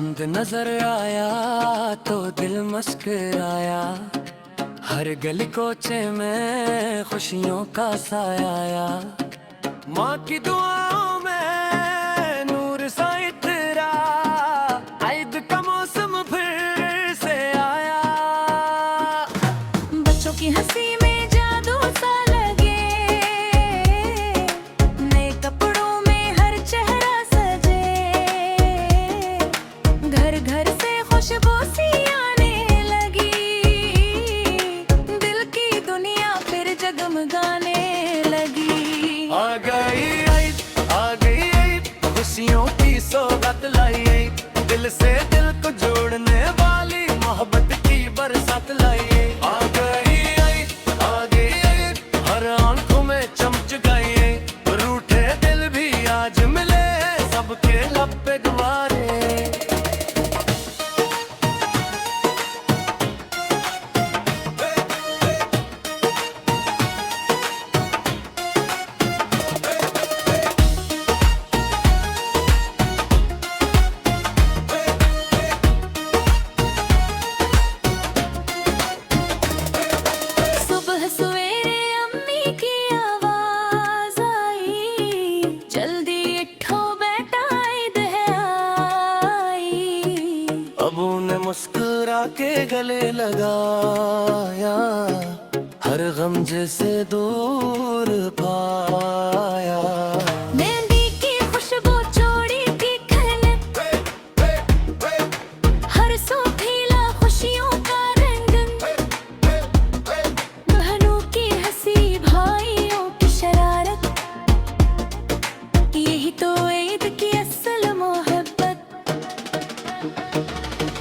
चांद नजर आया तो दिल मुस्कुराया, हर गली कोचे में खुशियों का साया आया। माँ की दुआओं में नूर सा इतरा, ईद का मौसम फिर से आया। बच्चों की हंसी में जादू सा लगे, नए कपड़ों में हर चेहरा सजे, घर घर से खुशबू सी आने लगी, दिल की दुनिया फिर जगमगाने लगी। आ गई ईद, खुशियों की सौगात लाई ईद, दिल से दिल को जोड़ने वाली मोहब्बत की बरसात लाई ईद। आ गई ईद, हर आंखों में चमक गई ईद, रूठे दिल भी आज मिले, सबके लब पे गुब्बारे। सुबह सवेरे अम्मी की आवाज आई, जल्दी उठो बेटा ईद है आई। अबू ने मुस्कुरा के गले लगाया, हर गम जैसे दूर पाया। मेहंदी की खुशबू चोड़ी की खनक, हर सो फैला खुशियों का रंगन, बहनों की हंसी भाइयों की शरारत, यही तो ईद की असल मोहब्बत।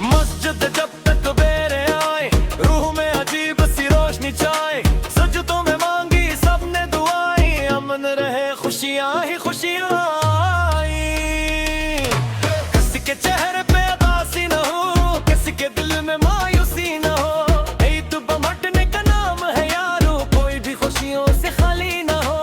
मस्जिद जब तक बेरे आए, रूह में अजीब सी रोशनी छाए, सजदों में मांगी सबने दुआएं, अमन रहे खुशियां ही खुशियां आई। किसी के चेहरे पे उदासी न हो, किसी के दिल में मायूसी न हो, ईद बमटने का नाम है यारो, कोई भी खुशियों से खाली न हो।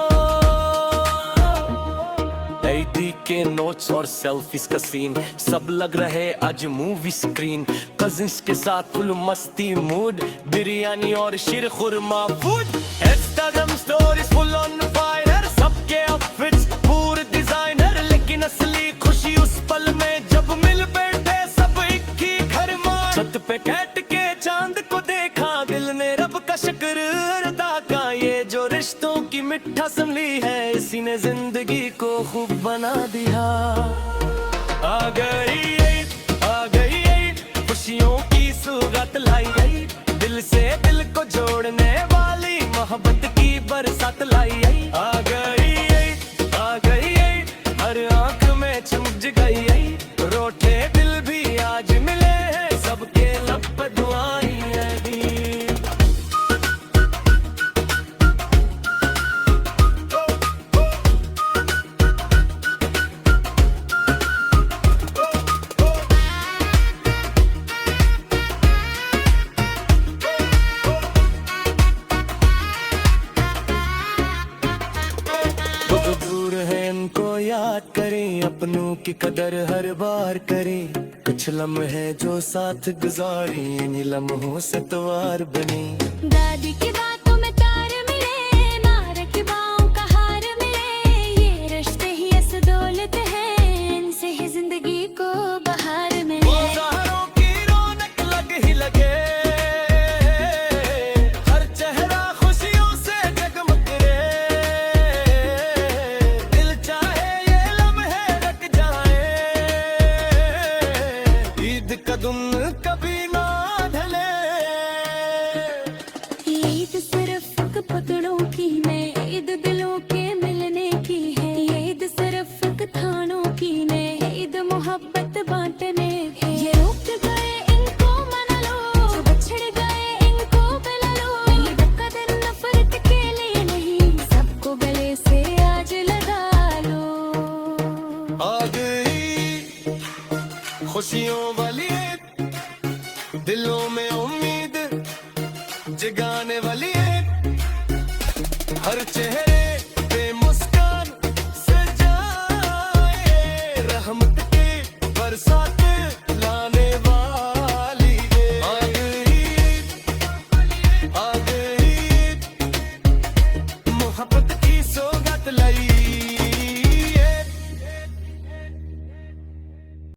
ईदी के नोट्स और सेल्फीज का सीन, सब लग रहे आज मूवी स्क्रीन, कजिन्स के साथ फुल मस्ती मूड, बिरयानी और sheer khurma food, Instagram stories full on fire, सबके आउटफिट्स पूरे डिजाइनर, लेकिन असली खुशी उस पल में जब मिल बैठे सब एक ही घर में। छत पे बैठ के चांद को देखा, दिल ने रब का शुक्र अदा का, ये जो रिश्तों की मिठा संभली है, इसी ने जिंदगी को खूब बना दिया। आ गई ईद, खुशियों की सौगात लाई गई, दिल से दिल को जोड़ने वाली मोहब्बत की बरसात लाई आई। आ गई ईद, हर आंख में चमक गई, रोठे दिल भी आज मिले, सबके लब पे दुआएं लगी। जो दूर है इनको याद करें, अपनों की कदर हर बार करें, कुछ लम्हे जो साथ गुजारे, इन लम्हों से त्वार बने। दादी की बात